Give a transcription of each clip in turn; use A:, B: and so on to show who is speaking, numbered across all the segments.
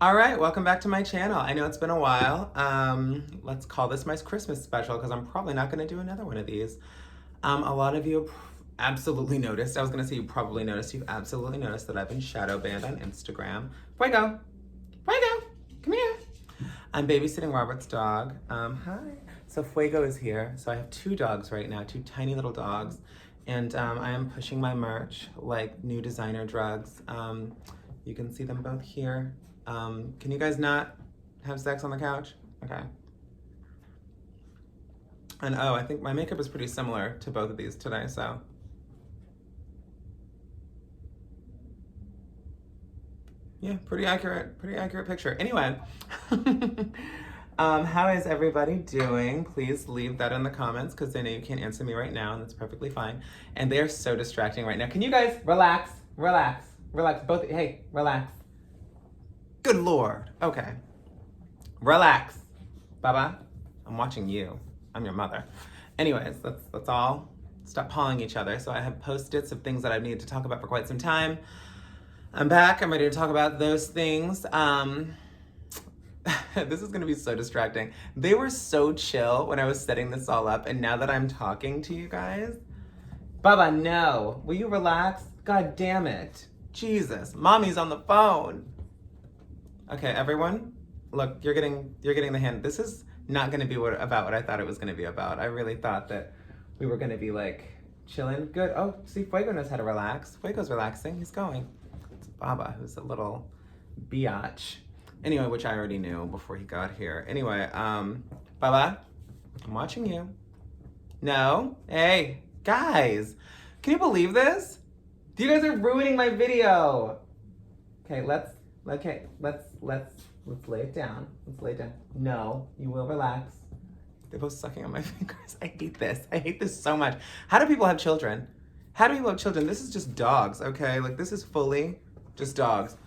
A: All right, welcome back to my channel. I know it's been a while. Let's call this my Christmas special because I'm probably not going to do another one of these. A lot of you absolutely noticed. I was going to say you probably noticed. You've absolutely noticed that I've been shadow banned on Instagram. Fuego, Fuego, come here. I'm babysitting Robert's dog. Hi. So Fuego is here. So I have two dogs right now, two tiny little dogs. And I am pushing my merch like new designer drugs. You can see them both here. Can you guys not have sex on the couch? Okay. And oh, I think my makeup is pretty similar to both of these today, so. Yeah, pretty accurate picture. Anyway, how is everybody doing? Please leave that in the comments because I know you can't answer me right now and that's perfectly fine. And they're so distracting right now. Can you guys relax? Both, hey, relax. Good Lord. Okay. Relax. Baba, I'm watching you. I'm your mother. Anyways, that's all. Stop pawing each other. So I have post-its of things that I've needed to talk about for quite some time. I'm back. I'm ready to talk about those things. This is going to be so distracting. They were so chill when I was setting this all up, and now that I'm talking to you guys, Baba, no. Will you relax? God damn it. Jesus. Mommy's on the phone. Okay, everyone, look, you're getting the hint. This is not going to be about what I thought it was going to be about. I really thought that we were going to be like chilling. Good. Oh, see, Fuego knows how to relax. Fuego's relaxing. He's going. It's Baba, who's a little biatch. Anyway, which I already knew before he got here. Anyway, Baba, I'm watching you. No? Hey, guys, can you believe this? You guys are ruining my video. Okay, let's lay it down. Let's lay it down. No, you will relax. They're both sucking on my fingers. I hate this. I hate this so much. How do people have children? How do people have children? This is just dogs, okay? Like, this is fully just dogs.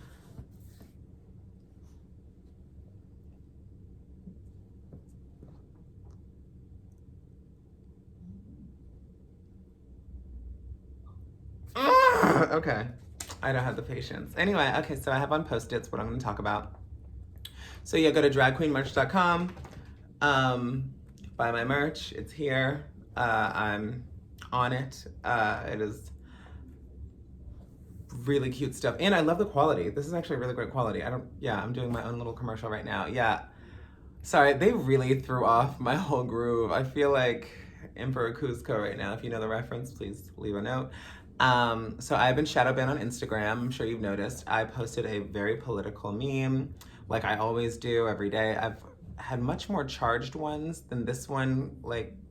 A: Ugh, okay. I don't have the patience. Anyway, okay, so I have on Post-its what I'm going to talk about. So yeah, go to dragqueenmerch.com. Buy my merch. It's here. I'm on it. It is really cute stuff. And I love the quality. This is actually really great quality. I'm doing my own little commercial right now. Yeah. Sorry, they really threw off my whole groove. I feel like Emperor Cusco right now. If you know the reference, please leave a note. So I've been shadow banned on Instagram. I'm sure you've noticed. I posted a very political meme, like I always do every day. I've had much more charged ones than this one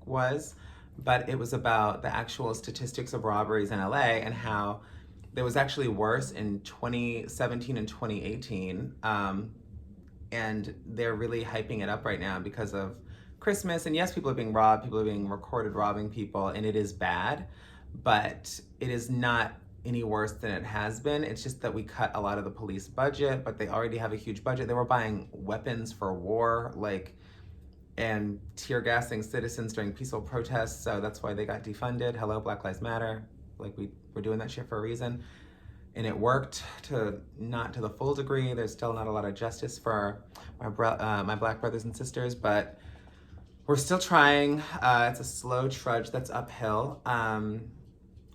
A: was, but it was about the actual statistics of robberies in LA and how there was actually worse in 2017 and 2018. And they're really hyping it up right now because of Christmas. And yes, people are being robbed, people are being recorded robbing people, and it is bad, but it is not any worse than it has been. It's just that we cut a lot of the police budget, but they already have a huge budget. They were buying weapons for war, and tear gassing citizens during peaceful protests, so that's why they got defunded. Hello, Black Lives Matter. We're doing that shit for a reason. And it worked not to the full degree. There's still not a lot of justice for my Black brothers and sisters, but we're still trying. It's a slow trudge that's uphill.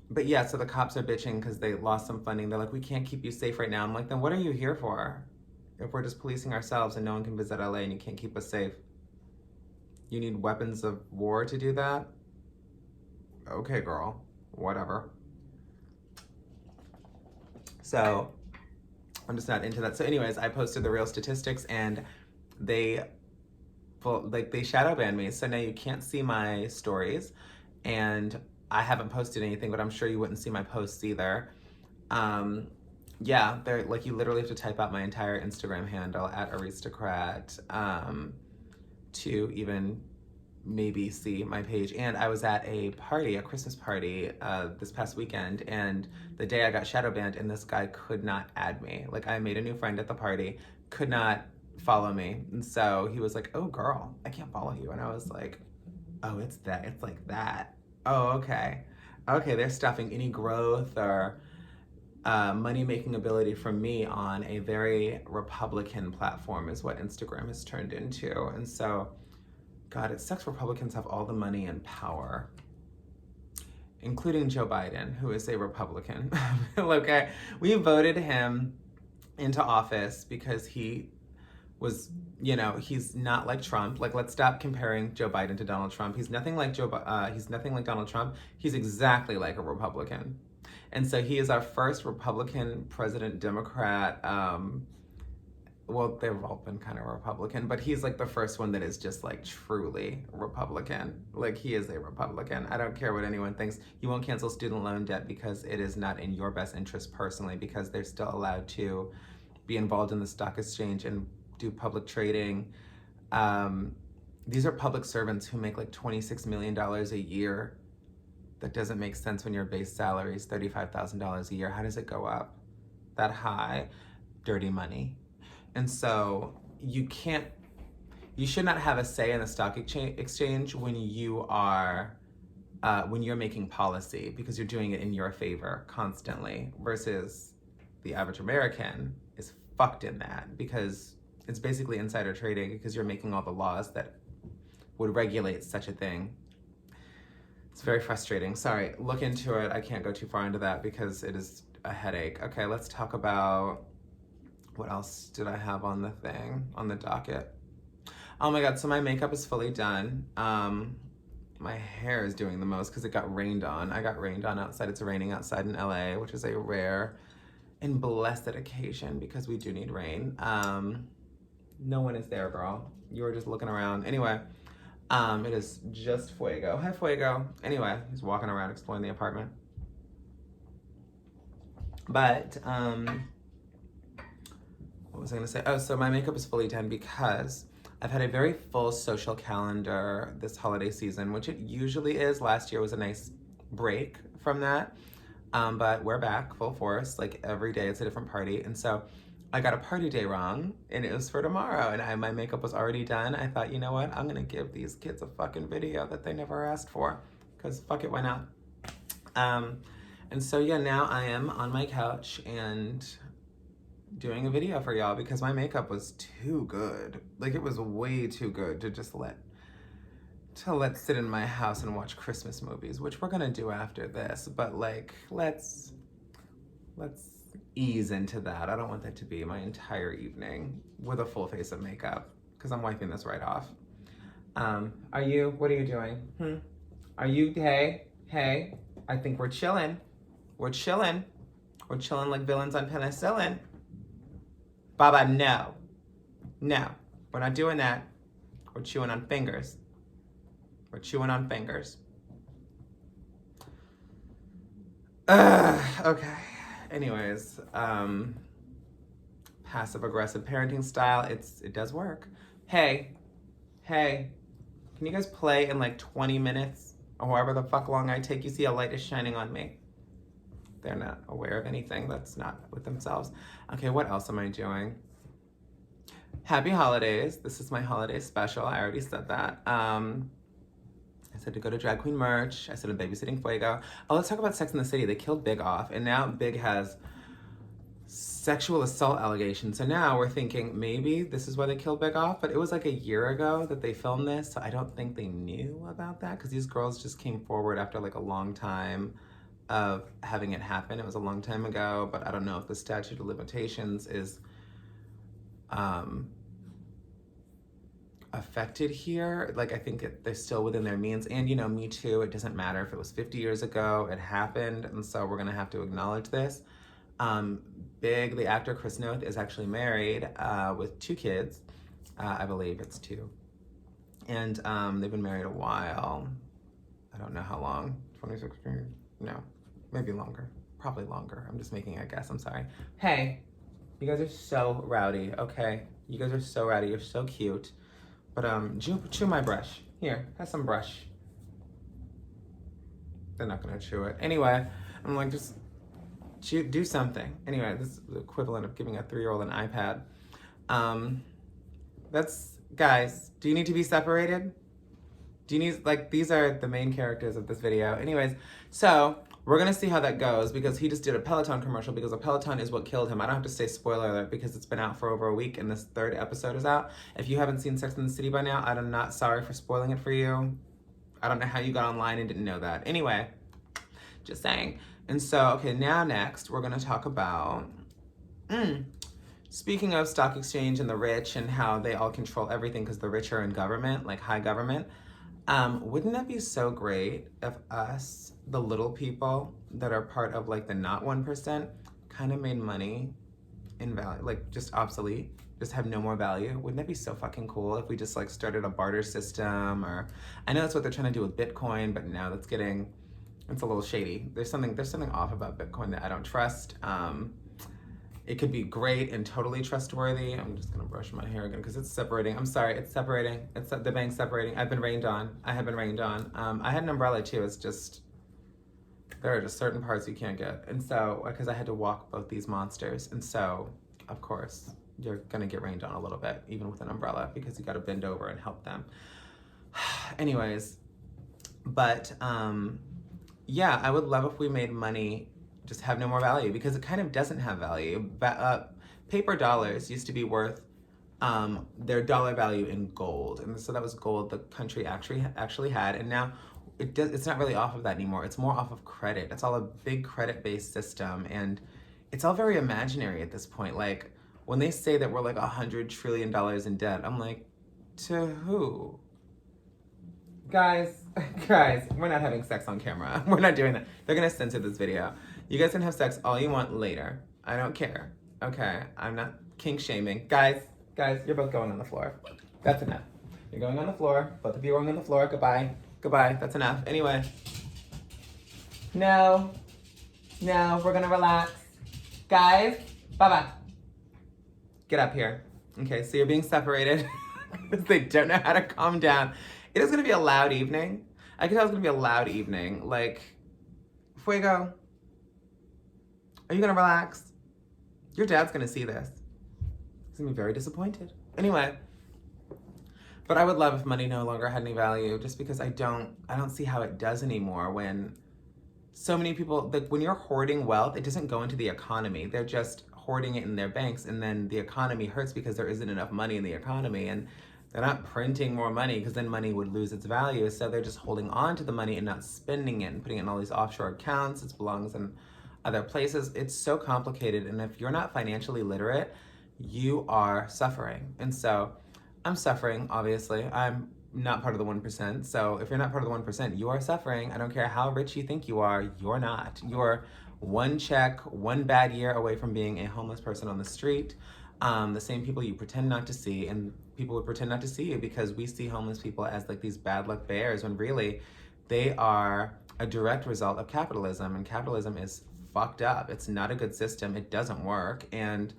A: But yeah, so the cops are bitching because they lost some funding. They're like, we can't keep you safe right now. I'm like, then what are you here for? If we're just policing ourselves and no one can visit LA and you can't keep us safe. You need weapons of war to do that? Okay, girl, whatever. So I'm just not into that. So anyways, I posted the real statistics and they shadow banned me. So now you can't see my stories and I haven't posted anything, but I'm sure you wouldn't see my posts either. Yeah, they're like, you literally have to type out my entire Instagram handle at Aristocrat to even maybe see my page. And I was at a party, a Christmas party, this past weekend, and the day I got shadow banned, and this guy could not add me. Like, I made a new friend at the party, could not follow me. And so he was like, oh girl, I can't follow you. And I was like, oh, it's like that. Oh, okay. Okay, they're stuffing any growth or money-making ability from me on a very Republican platform is what Instagram has turned into. And so, God, it sucks Republicans have all the money and power, including Joe Biden, who is a Republican. Okay, we voted him into office because he was, he's not like Trump. Like, let's stop comparing Joe Biden to Donald Trump. He's nothing like he's nothing like Donald Trump. He's exactly like a Republican. And so he is our first Republican president, Democrat. Well, they've all been kind of Republican, but he's like the first one that is just like truly Republican. Like, he is a Republican. I don't care what anyone thinks. You won't cancel student loan debt because it is not in your best interest personally, because they're still allowed to be involved in the stock exchange and do public trading. These are public servants who make like $26 million a year. That doesn't make sense when your base salary is $35,000 a year. How does it go up that high? Dirty money. And so you should not have a say in the stock exchange when you're making policy, because you're doing it in your favor constantly, versus the average American is fucked in that, because it's basically insider trading, because you're making all the laws that would regulate such a thing. It's very frustrating. Sorry, look into it. I can't go too far into that because it is a headache. Okay, let's talk about, what else did I have on the docket? Oh my God, so my makeup is fully done. My hair is doing the most because it got rained on. I got rained on outside. It's raining outside in LA, which is a rare and blessed occasion because we do need rain. No one is there, girl. You were just looking around. Anyway, it is just Fuego. Hi, Fuego. Anyway, he's walking around exploring the apartment. But, what was I gonna say? Oh, so my makeup is fully done because I've had a very full social calendar this holiday season, which it usually is. Last year was a nice break from that. But we're back full force. Like, every day it's a different party. And so I got a party day wrong, and it was for tomorrow, and my makeup was already done. I thought, you know what? I'm gonna give these kids a fucking video that they never asked for, because fuck it, why not? And so yeah, now I am on my couch and doing a video for y'all because my makeup was too good. Like, it was way too good to just let sit in my house and watch Christmas movies, which we're gonna do after this, but like, let's ease into that. I don't want that to be my entire evening with a full face of makeup, because I'm wiping this right off. What are you doing? Are you, hey, I think we're chilling. We're chilling like villains on penicillin. Baba, no, we're not doing that. We're chewing on fingers. Okay. Anyways, passive aggressive parenting style, it does work. Hey, can you guys play in like 20 minutes or however the fuck long I take? You see a light is shining on me. They're not aware of anything that's not with themselves. Okay, what else am I doing? Happy holidays. This is my holiday special. I already said that. I said to go to drag queen merch. I said I'm babysitting Fuego. Oh, let's talk about Sex and the City. They killed Big off, and now Big has sexual assault allegations. So now we're thinking maybe this is why they killed Big off, but it was like a year ago that they filmed this, so I don't think they knew about that, because these girls just came forward after like a long time of having it happen. It was a long time ago, but I don't know if the statute of limitations is affected here. Like, I think they're still within their means, and Me Too, it doesn't matter if it was 50 years ago, it happened, and so we're gonna have to acknowledge this. Big, the actor Chris Noth, is actually married with 2 kids. I believe it's 2. And they've been married a while. I don't know how long, 2016? No, maybe longer, probably longer. I'm just making a guess, I'm sorry. Hey, you guys are so rowdy, okay? You guys are so rowdy, you're so cute. But chew my brush. Here, have some brush. They're not gonna chew it. Anyway, I'm like, just do something. Anyway, this is the equivalent of giving a 3-year-old an iPad. Guys, do you need to be separated? Do you need, these are the main characters of this video. Anyways, so we're gonna see how that goes because he just did a Peloton commercial because a Peloton is what killed him. I don't have to say spoiler alert because it's been out for over a week and this third episode is out. If you haven't seen Sex and the City by now, I'm not sorry for spoiling it for you. I don't know how you got online and didn't know that. Anyway, just saying. And so, okay, now next we're gonna talk about, speaking of stock exchange and the rich and how they all control everything because the rich are in government, like high government. Wouldn't that be so great if us, the little people that are part of like the not 1%, kind of made money in value, like just obsolete, just have no more value? Wouldn't that be so fucking cool if we just like started a barter system? Or I know that's what they're trying to do with Bitcoin, but now it's a little shady. There's something off about Bitcoin that I don't trust. It could be great and totally trustworthy. I'm just gonna brush my hair again because it's separating. I'm sorry, it's separating. It's the bank's separating. I've been rained on. I have been rained on. I had an umbrella too. It's just, there are just certain parts you can't get. And so, because I had to walk both these monsters. And so, of course, you're gonna get rained on a little bit, even with an umbrella, because you gotta bend over and help them. Anyways, but yeah, I would love if we made money just have no more value because it kind of doesn't have value. Paper dollars used to be worth their dollar value in gold, and so that was gold the country actually had, and now it's not really off of that anymore. It's more off of credit. It's all a big credit-based system, and it's all very imaginary at this point. Like when they say that we're like $100 trillion in debt, I'm like, to who? Guys, we're not having sex on camera. We're not doing that. They're gonna censor this video. You guys can have sex all you want later. I don't care. Okay, I'm not kink shaming. Guys, you're both going on the floor. That's enough. You're going on the floor. Both of you are going on the floor. Goodbye. That's enough. Anyway. No, we're gonna relax. Guys, bye-bye. Get up here. Okay, so you're being separated because they don't know how to calm down. It is gonna be a loud evening. I can tell it's gonna be a loud evening. Like, Fuego, are you gonna relax? Your dad's gonna see this. He's gonna be very disappointed. Anyway, but I would love if money no longer had any value, just because I don't see how it does anymore when so many people, like when you're hoarding wealth, it doesn't go into the economy. They're just hoarding it in their banks, and then the economy hurts because there isn't enough money in the economy, and they're not printing more money because then money would lose its value. So they're just holding on to the money and not spending it and putting it in all these offshore accounts. It belongs in other places. It's so complicated, and if you're not financially literate, you are suffering. And so I'm suffering, obviously. I'm not part of the 1%. So if you're not part of the 1%, you are suffering. I don't care how rich you think you are, you're not. You're one check, one bad year away from being a homeless person on the street. The same people you pretend not to see, and people would pretend not to see you because we see homeless people as like these bad luck bears when really they are a direct result of capitalism, and capitalism is fucked up. It's not a good system. It doesn't work. And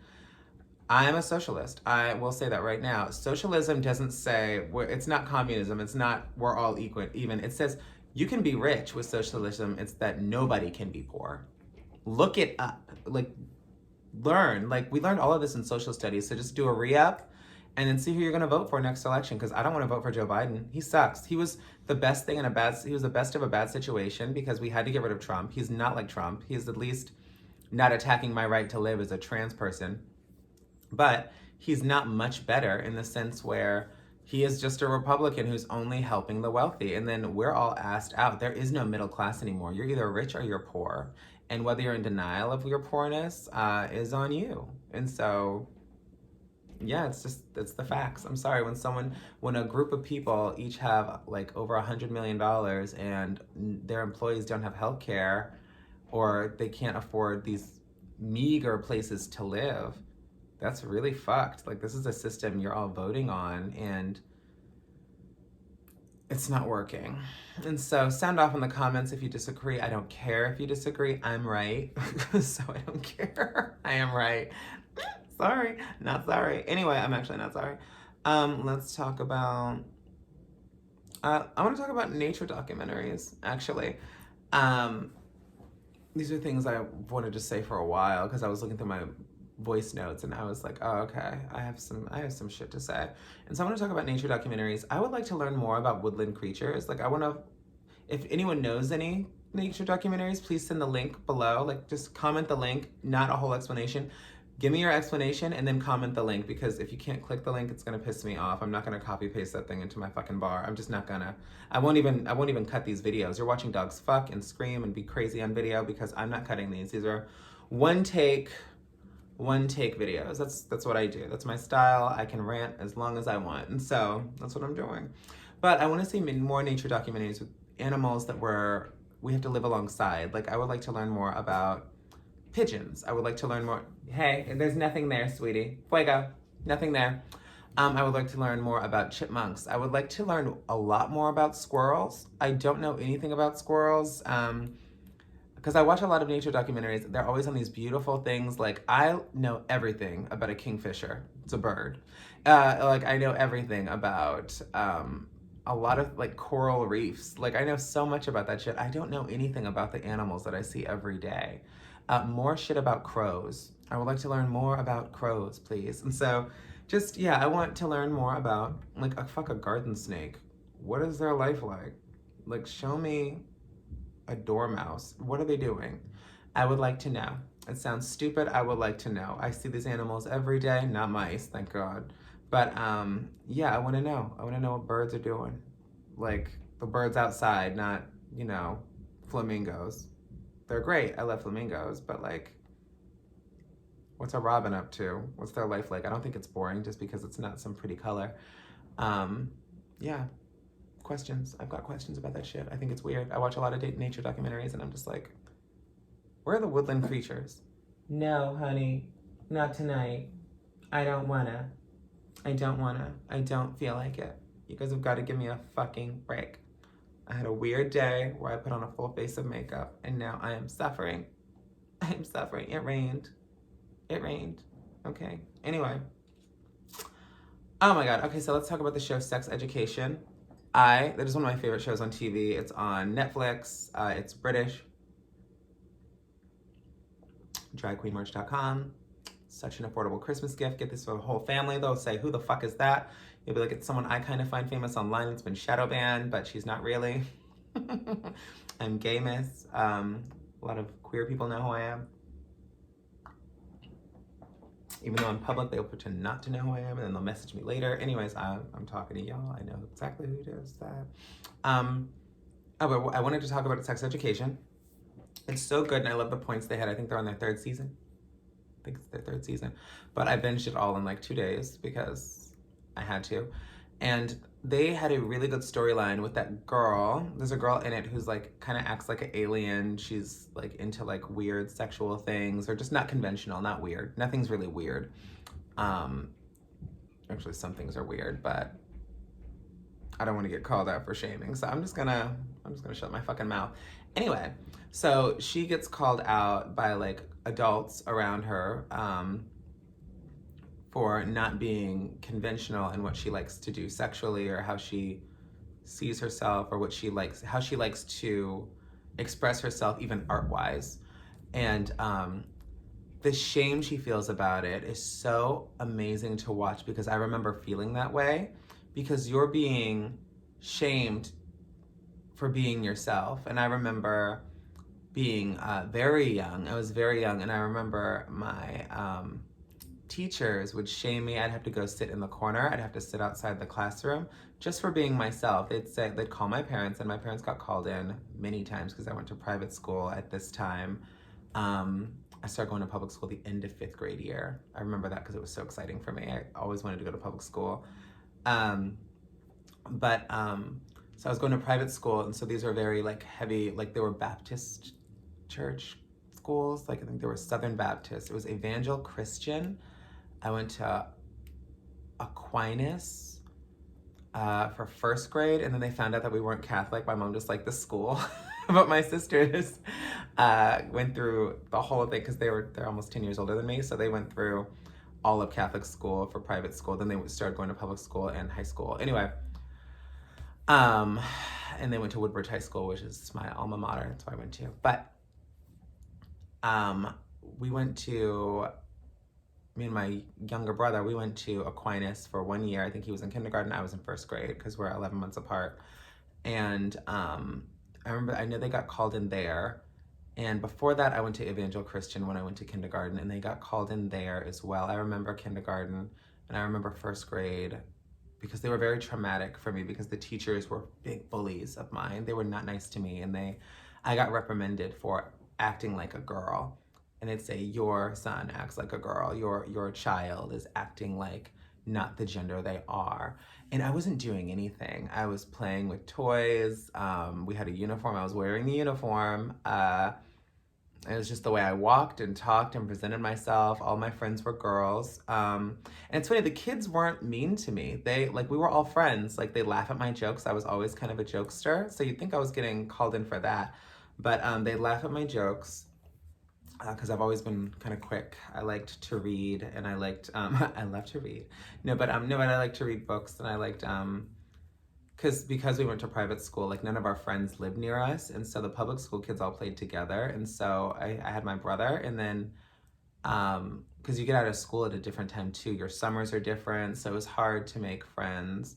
A: I am a socialist. I will say that right now. Socialism doesn't say, it's not communism. It's not we're all equal, even. It says you can be rich with socialism. It's that nobody can be poor. Look it up. Like, learn. Like, we learned all of this in social studies. So just do a re-up and then see who you're going to vote for next election, because I don't want to vote for Joe Biden. He sucks. He was the best thing he was the best of a bad situation because we had to get rid of Trump. He's not like Trump. He's at least not attacking my right to live as a trans person. But he's not much better in the sense where he is just a Republican who's only helping the wealthy. And then we're all asked out. There is no middle class anymore. You're either rich or you're poor. And whether you're in denial of your poorness is on you. And so, yeah, it's the facts. I'm sorry, when a group of people each have like over $100 million and their employees don't have health care, or they can't afford these meager places to live, that's really fucked. Like, this is a system you're all voting on, and it's not working. And so sound off in the comments if you disagree. I don't care if you disagree. I'm right. So I don't care. I am right. Sorry. Not sorry. Anyway, I'm actually not sorry. Let's talk about... I want to talk about nature documentaries, actually. These are things I wanted to say for a while because I was looking through my voice notes and I was like, oh, okay, I have some shit to say. And so I want to talk about nature documentaries. I would like to learn more about woodland creatures. Like, I want to, if anyone knows any, nature documentaries, please send the link below. Like, just comment the link, not a whole explanation. Give me your explanation and then comment the link, because if you can't click the link, it's gonna piss me off. I'm not gonna copy paste that thing into my fucking bar. I'm just not gonna. I won't even cut these videos. You're watching dogs fuck and scream and be crazy on video because I'm not cutting these. These are one take videos. That's what I do. That's my style. I can rant as long as I want, and so that's what I'm doing. But I want to see more nature documentaries with animals that we have to live alongside. Like, I would like to learn more about pigeons. I would like to learn more. Hey, there's nothing there, sweetie. Fuego. Nothing there. I would like to learn more about chipmunks. I would like to learn a lot more about squirrels. I don't know anything about squirrels. Because I watch a lot of nature documentaries. They're always on these beautiful things. Like, I know everything about a kingfisher. It's a bird. Like, I know everything about a lot of, like, coral reefs. Like, I know so much about that shit. I don't know anything about the animals that I see every day. More shit about crows. I would like to learn more about crows, please. And so, just, yeah, I want to learn more about, like, a garden snake. What is their life like? Like, show me a dormouse. What are they doing? I would like to know. It sounds stupid. I would like to know. I see these animals every day, not mice, thank God. But yeah, I want to know. I want to know what birds are doing. Like, the birds outside, not, flamingos. They're great. I love flamingos, but, like, what's a robin up to? What's their life like? I don't think it's boring just because it's not some pretty color. Yeah. Questions. I've got questions about that shit. I think it's weird. I watch a lot of nature documentaries and I'm just like, where are the woodland creatures? No, honey, not tonight. I don't wanna. I don't feel like it. You guys have got to give me a fucking break. I had a weird day where I put on a full face of makeup and now I am suffering. I am suffering. It rained. Okay. Anyway. Oh my God. Okay, so let's talk about the show Sex Education. That is one of my favorite shows on TV. It's on Netflix. It's British. dragqueenmerch.com. Such an affordable Christmas gift. Get this for the whole family. They'll say, who the fuck is that? You'll be like, it's someone I kind of find famous online. It's been shadowban, but she's not really. I'm gay miss. A lot of queer people know who I am. Even though I'm public, they'll pretend not to know who I am, and then they'll message me later. Anyways, I'm talking to y'all. I know exactly who it is. But I wanted to talk about Sex Education. It's so good, and I love the points they had. I think they're on their third season. I think it's their third season. But I binged it all in like 2 days because I had to. And they had a really good storyline with that girl. There's a girl in it who's like kind of acts like an alien. She's like into like weird sexual things, or just not conventional, not weird. Nothing's really weird. Actually, some things are weird, but I don't want to get called out for shaming, so I'm just gonna shut my fucking mouth. Anyway, so she gets called out by like adults around her for not being conventional in what she likes to do sexually, or how she sees herself, or how she likes to express herself, even art-wise. And the shame she feels about it is so amazing to watch, because I remember feeling that way, because you're being shamed for being yourself. And I remember being very young. I was very young, and I remember my teachers would shame me. I'd have to go sit in the corner. I'd have to sit outside the classroom just for being myself. They'd call my parents, and my parents got called in many times because I went to private school at this time. I started going to public school at the end of 5th grade year. I remember that because it was so exciting for me. I always wanted to go to public school. So I was going to private school, and so these were very like heavy, like they were Baptist church schools. Like I think they were Southern Baptist. It was Evangel Christian. I went to Aquinas for 1st grade, and then they found out that we weren't Catholic. My mom just liked the school. But my sisters went through the whole thing, because they're almost 10 years older than me, so they went through all of Catholic school for private school. Then they started going to public school and high school. Anyway, and they went to Woodbridge High School, which is my alma mater. That's where I went to. But me and my younger brother, we went to Aquinas for 1 year. I think he was in kindergarten, I was in 1st grade, because we're 11 months apart. And I know they got called in there. And before that, I went to Evangel Christian when I went to kindergarten, and they got called in there as well. I remember kindergarten, and I remember first grade, because they were very traumatic for me because the teachers were big bullies of mine. They were not nice to me, and I got reprimanded for acting like a girl. And they'd say, your son acts like a girl, your child is acting like not the gender they are. And I wasn't doing anything. I was playing with toys. We had a uniform. I was wearing the uniform. It was just the way I walked and talked and presented myself. All my friends were girls. And it's funny, the kids weren't mean to me. We were all friends. Like, they laugh at my jokes. I was always kind of a jokester. So you'd think I was getting called in for that. But they laugh at my jokes because I've always been kind of quick. I liked to read, and I liked, I love to read. But I like to read books, and I liked, because we went to private school, like, none of our friends lived near us, and so the public school kids all played together. And so I had my brother, and then because you get out of school at a different time too, your summers are different, so it was hard to make friends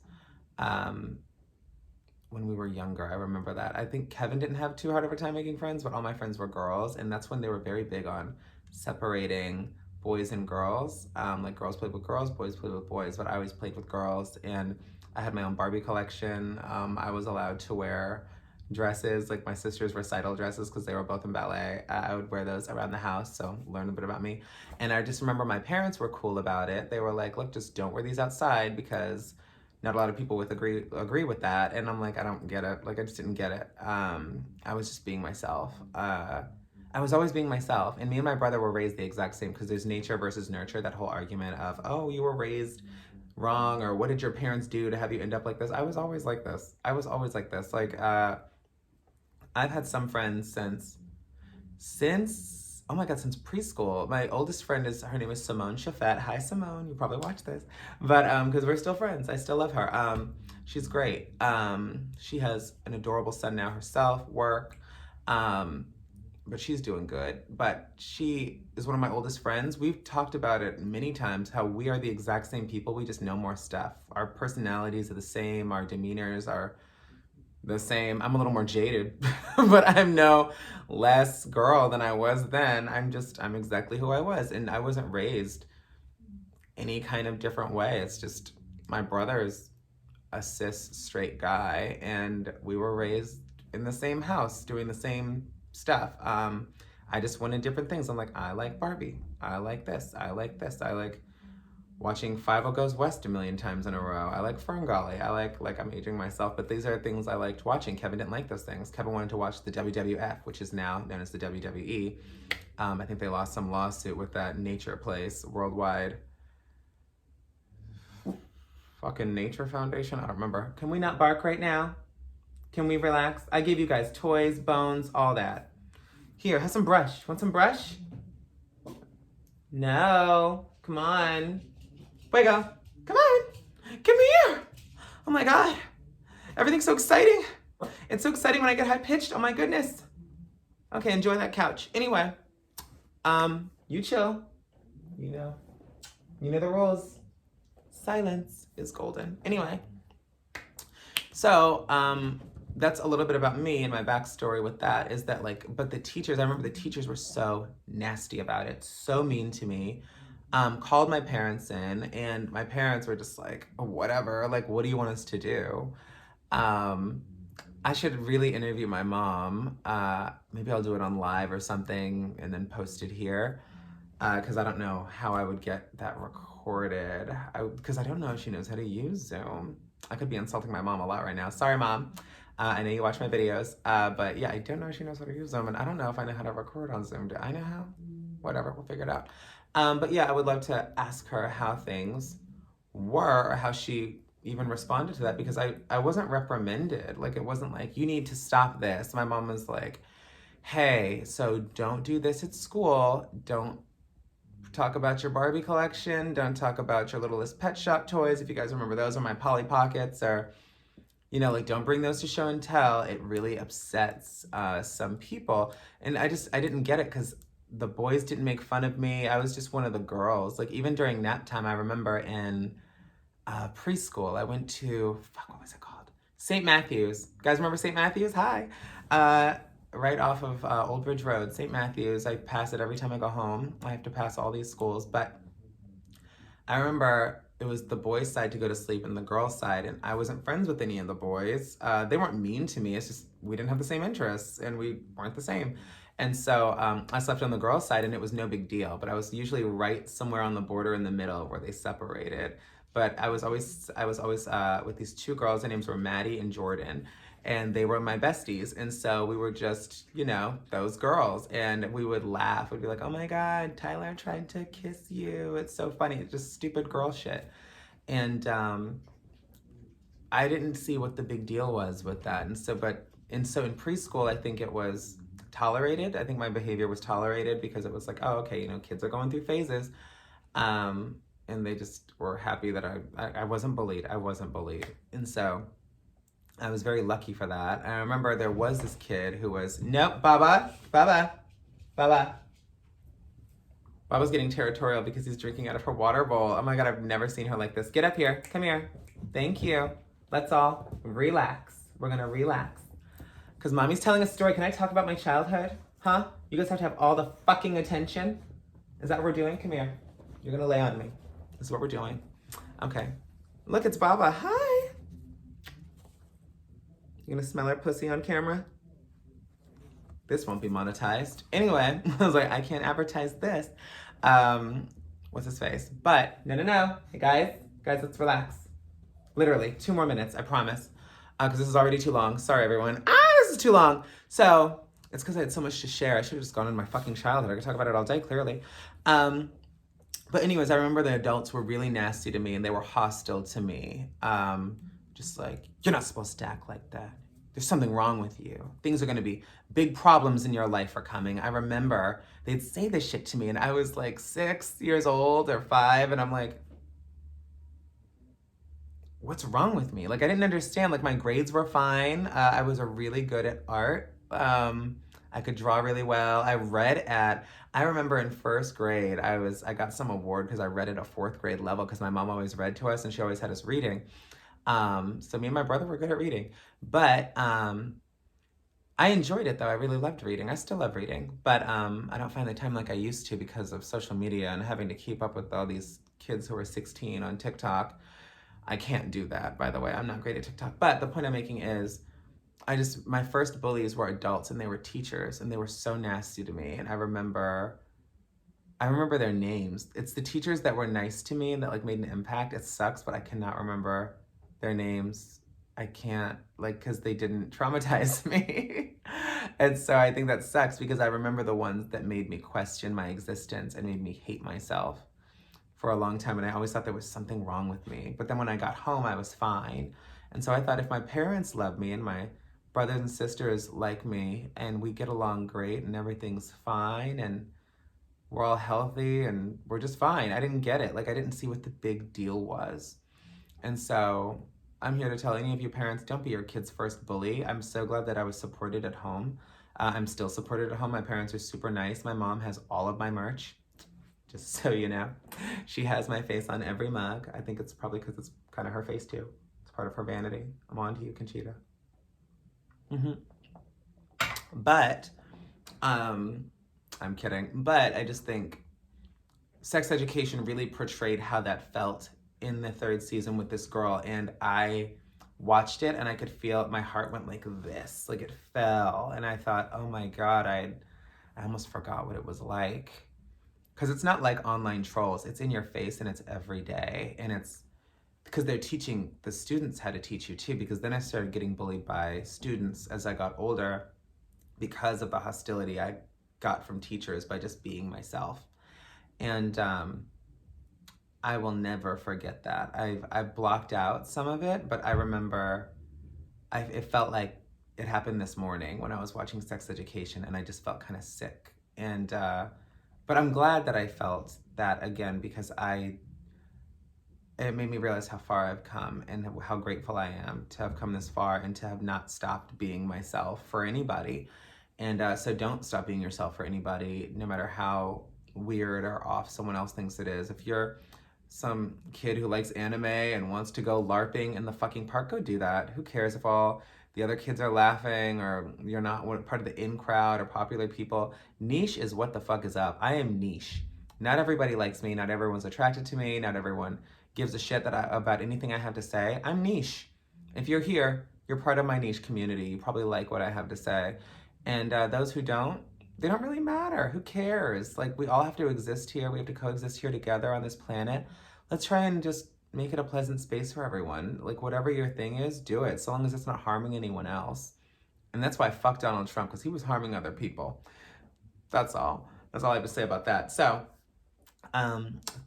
A: when we were younger. I remember that. I think Kevin didn't have too hard of a time making friends, but all my friends were girls, and that's when they were very big on separating boys and girls. Like, girls played with girls, boys played with boys, but I always played with girls. And I had my own Barbie collection. I was allowed to wear dresses, like my sister's recital dresses, because they were both in ballet. I would wear those around the house, so learn a bit about me. And I just remember my parents were cool about it. They were like, look, just don't wear these outside, because not a lot of people agree with that. And I'm like, I don't get it. Like, I just didn't get it. I was just being myself. I was always being myself. And me and my brother were raised the exact same, because there's nature versus nurture, that whole argument of, oh, you were raised wrong, or what did your parents do to have you end up like this? I was always like this. Like, I've had some friends since, oh my God, since preschool. My oldest friend her name is Simone Chaffet. Hi, Simone, you probably watch this. But, because we're still friends, I still love her. She's great. She has an adorable son now herself, work. But she's doing good. But she is one of my oldest friends. We've talked about it many times, how we are the exact same people. We just know more stuff. Our personalities are the same. Our demeanors are the same. I'm a little more jaded, but I'm no less girl than I was then. I'm exactly who I was. And I wasn't raised any kind of different way. It's just, my brother is a cis straight guy, and we were raised in the same house doing the same stuff. I just wanted different things. I'm like, I like Barbie. I like this. I like this. I like watching Five O Goes West a million times in a row. I like Ferngully. I like I'm aging myself, but these are things I liked watching. Kevin didn't like those things. Kevin wanted to watch the WWF, which is now known as the WWE. I think they lost some lawsuit with that nature place worldwide. Fucking Nature Foundation? I don't remember. Can we not bark right now? Can we relax? I gave you guys toys, bones, all that. Here, have some brush. Want some brush? No. Come on. Wiggle. Come on. Come here. Oh my God. Everything's so exciting. It's so exciting when I get high pitched. Oh my goodness. Okay, enjoy that couch. Anyway, you chill. You know the rules. Silence is golden. Anyway, so that's a little bit about me, and my backstory with that is that, like, but the teachers, I remember the teachers were so nasty about it, so mean to me. Called my parents in, and my parents were just like, whatever, like, what do you want us to do? I should really interview my mom. Maybe I'll do it on live or something and then post it here, because I don't know how I would get that recorded, because I don't know if she knows how to use Zoom. I could be insulting my mom a lot right now. Sorry, Mom. I know you watch my videos, but yeah, I don't know if she knows how to use Zoom, and I don't know if I know how to record on Zoom. Do I know how? Whatever, we'll figure it out. But yeah, I would love to ask her how things were, or how she even responded to that, because I wasn't reprimanded. Like, it wasn't like, you need to stop this. My mom was like, hey, so don't do this at school. Don't talk about your Barbie collection. Don't talk about your Littlest Pet Shop toys. If you guys remember, those are my Polly Pockets, or, you know, like, don't bring those to show and tell. It really upsets some people. And I didn't get it, because the boys didn't make fun of me. I was just one of the girls. Like, even during nap time, I remember in preschool, I went to, what was it called? St. Matthews. You guys remember St. Matthews? Hi. Uh, right off of Old Bridge Road, St. Matthews. I pass it every time I go home. I have to pass all these schools, but I remember it was the boys' side to go to sleep and the girls' side, and I wasn't friends with any of the boys. They weren't mean to me. It's just we didn't have the same interests and we weren't the same. And so I slept on the girls' side, and it was no big deal. But I was usually right somewhere on the border in the middle where they separated. But I was always with these two girls. Their names were Maddie and Jordan, and they were my besties. And so we were just, those girls. And we would laugh. We'd be like, oh my God, Tyler tried to kiss you. It's so funny. It's just stupid girl shit. And I didn't see what the big deal was with that. And so in preschool, I think it was tolerated. I think my behavior was tolerated because it was like, oh, okay, kids are going through phases. And they just were happy that I wasn't bullied. I wasn't bullied. And so I was very lucky for that. And I remember there was this kid who was, nope, Baba. Baba's getting territorial because he's drinking out of her water bowl. Oh my God, I've never seen her like this. Get up here. Come here. Thank you. Let's all relax. We're going to relax. Because mommy's telling a story. Can I talk about my childhood? Huh? You guys have to have all the fucking attention? Is that what we're doing? Come here. You're going to lay on me. This is what we're doing. Okay. Look, it's Baba. Hi. You gonna smell her pussy on camera? This won't be monetized. Anyway, I was like, I can't advertise this. What's his face? But no. Hey guys, let's relax. Literally, 2 more minutes, I promise. Because this is already too long. Sorry, everyone. This is too long. So it's because I had so much to share. I should have just gone in my fucking childhood. I could talk about it all day, clearly. But anyways, I remember the adults were really nasty to me and they were hostile to me. Just like, you're not supposed to act like that. There's something wrong with you. Things are gonna be, big problems in your life are coming. I remember they'd say this shit to me and I was like 6 years old or 5 and I'm like, what's wrong with me? Like I didn't understand, like my grades were fine. I was really good at art. I could draw really well. I remember in 1st grade, I got some award because I read at a 4th grade level because my mom always read to us and she always had us reading. So me and my brother were good at reading. But I enjoyed it though. I really loved reading. I still love reading. But I don't find the time like I used to because of social media and having to keep up with all these kids who are 16 on TikTok. I can't do that, by the way. I'm not great at TikTok. But the point I'm making is my first bullies were adults and they were teachers and they were so nasty to me. And I remember their names. It's the teachers that were nice to me and that like made an impact. It sucks, but I cannot remember their names. I can't, because they didn't traumatize me. And so I think that sucks because I remember the ones that made me question my existence and made me hate myself for a long time. And I always thought there was something wrong with me. But then when I got home, I was fine. And so I thought if my parents love me and my brothers and sisters like me and we get along great and everything's fine and we're all healthy and we're just fine. I didn't get it. I didn't see what the big deal was. And so I'm here to tell any of you parents, don't be your kid's first bully. I'm so glad that I was supported at home. I'm still supported at home. My parents are super nice. My mom has all of my merch, just so you know. She has my face on every mug. I think it's probably because it's kind of her face too. It's part of her vanity. I'm on to you, Conchita. But, I'm kidding. But I just think sex education really portrayed how that felt in the 3rd season with this girl. And I watched it and I could feel my heart went like this, like it fell. And I thought, oh my God, I almost forgot what it was like. Because it's not like online trolls. It's in your face and it's every day. And it's because they're teaching the students how to teach you too, because then I started getting bullied by students as I got older because of the hostility I got from teachers by just being myself. And I will never forget that. I've blocked out some of it, but I remember it felt like it happened this morning when I was watching Sex Education and I just felt kind of sick. And but I'm glad that I felt that again because it made me realize how far I've come and how grateful I am to have come this far and to have not stopped being myself for anybody. And so don't stop being yourself for anybody, no matter how weird or off someone else thinks it is. If you're some kid who likes anime and wants to go LARPing in the fucking park, go do that. Who cares if all the other kids are laughing or you're not part of the in crowd or popular people? Niche is what the fuck is up. I am niche. Not everybody likes me. Not everyone's attracted to me. Not everyone gives a shit about anything I have to say. I'm niche. If you're here, you're part of my niche community. You probably like what I have to say. And those who don't, they don't really matter. Who cares? Like, we all have to exist here. We have to coexist here together on this planet. Let's try and just make it a pleasant space for everyone. Like, whatever your thing is, do it, so long as it's not harming anyone else. And that's why I fuck Donald Trump, because he was harming other people. That's all. That's all I have to say about that. So,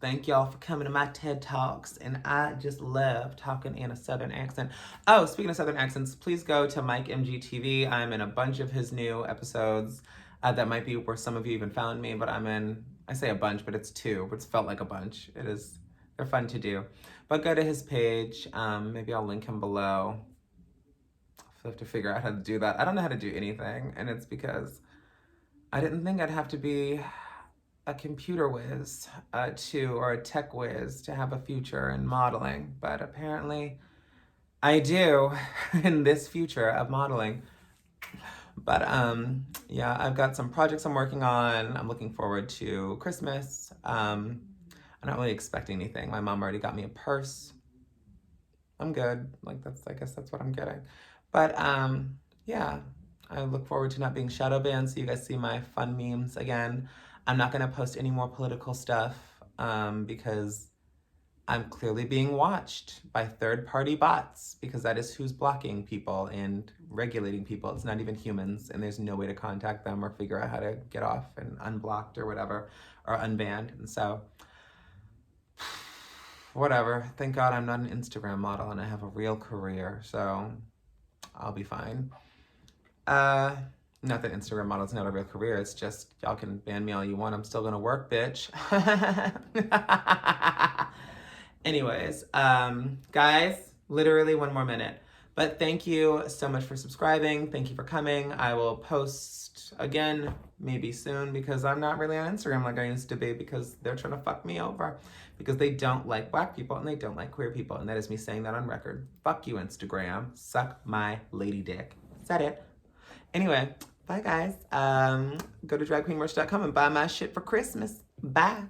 A: thank y'all for coming to my TED Talks, and I just love talking in a Southern accent. Oh, speaking of Southern accents, please go to Mike MGTV. I'm in a bunch of his new episodes. That might be where some of you even found me, but I'm in, I say a bunch, but it's 2, but it's felt like a bunch. They're fun to do. But go to his page. Maybe I'll link him below. I'll have to figure out how to do that. I don't know how to do anything, and it's because I didn't think I'd have to be a computer whiz or a tech whiz to have a future in modeling, but apparently I do in this future of modeling. But yeah, I've got some projects I'm working on. I'm looking forward to Christmas. I'm not really expecting anything. My mom already got me a purse. I'm good. Like, I guess that's what I'm getting. But yeah, I look forward to not being shadow banned, so you guys see my fun memes again. I'm not gonna post any more political stuff because I'm clearly being watched by third-party bots, because that is who's blocking people and regulating people. It's not even humans, and there's no way to contact them or figure out how to get off and unblocked or whatever, or unbanned. And so, whatever. Thank God I'm not an Instagram model and I have a real career, so I'll be fine. Not that Instagram model's not a real career, it's just y'all can ban me all you want, I'm still gonna work, bitch. Anyways, guys, literally 1 more minute. But thank you so much for subscribing. Thank you for coming. I will post again maybe soon, because I'm not really on Instagram like I used to be, because they're trying to fuck me over, because they don't like Black people and they don't like queer people. And that is me saying that on record. Fuck you, Instagram. Suck my lady dick. Said it. Anyway, bye guys. Go to dragqueenmerch.com and buy my shit for Christmas. Bye.